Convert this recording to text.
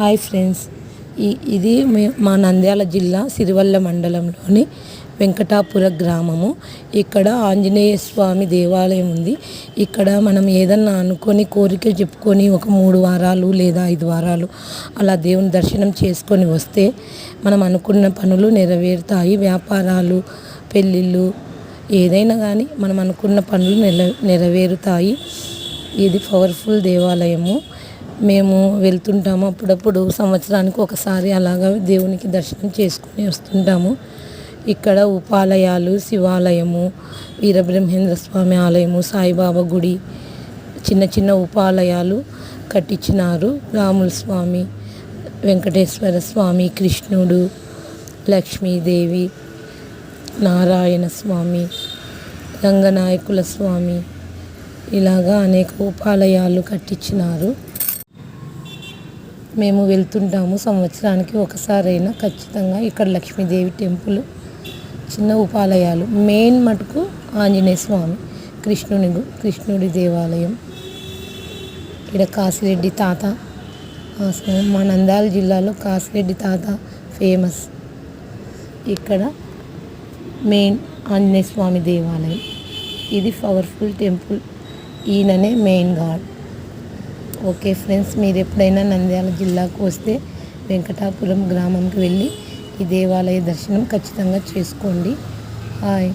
Hi friends, ఇది మా నంద్యాల జిల్లా సిరివల్ల మండలంలోని వెంకటాపుర గ్రామము. ఇక్కడ ఆంజనేయ స్వామి దేవాలయం ఉంది. ఇక్కడ మనం ఏదన్నా అనుకొని కోరిక చెప్పుకొని ఒక 3 వారాలు లేదా 5 వారాలు అలా దేవుని దర్శనం చేసుకొని వస్తే మనం అనుకున్న పనులు నెరవేరుతాయి. వ్యాపారాలు, పెళ్ళిళ్ళు ఏదైనా కానీ మనం అనుకున్న పనులు నెరవేరుతాయి. ఇది పవర్ఫుల్ దేవాలయము. మేము వెళ్తుంటాము అప్పుడప్పుడు, సంవత్సరానికి ఒకసారి అలాగా దేవునికి దర్శనం చేసుకుని వస్తుంటాము. ఇక్కడ ఉపాలయాలు, శివాలయము, వీరబ్రహ్మేంద్ర స్వామి ఆలయము, సాయిబాబా గుడి, చిన్న చిన్న ఉపాలయాలు కట్టించినారు. రాముల స్వామి, వెంకటేశ్వర స్వామి, కృష్ణుడు, లక్ష్మీదేవి, నారాయణ స్వామి, రంగనాయకుల స్వామి, ఇలాగా అనేక ఉపాలయాలు కట్టించినారు. మేము వెళ్తుంటాము సంవత్సరానికి ఒకసారైనా ఖచ్చితంగా. ఇక్కడ లక్ష్మీదేవి టెంపుల్, చిన్న ఉపాలయాలు, మెయిన్ మటుకు ఆంజనేయ స్వామి, కృష్ణుడి దేవాలయం. ఇక్కడ కాసిరెడ్డి తాత, మా నంద్యాల జిల్లాలో కాసిరెడ్డి తాత ఫేమస్. ఇక్కడ మెయిన్ ఆంజనేయ స్వామి దేవాలయం. ఇది పవర్ఫుల్ టెంపుల్. ఈయననే మెయిన్ గాడ్. ఓకే ఫ్రెండ్స్, మీరు ఎప్పుడైనా నంద్యాల జిల్లాకు వస్తే వెంకటాపురం గ్రామంకి వెళ్ళి ఈ దేవాలయ దర్శనం ఖచ్చితంగా చేసుకోండి. హాయ్.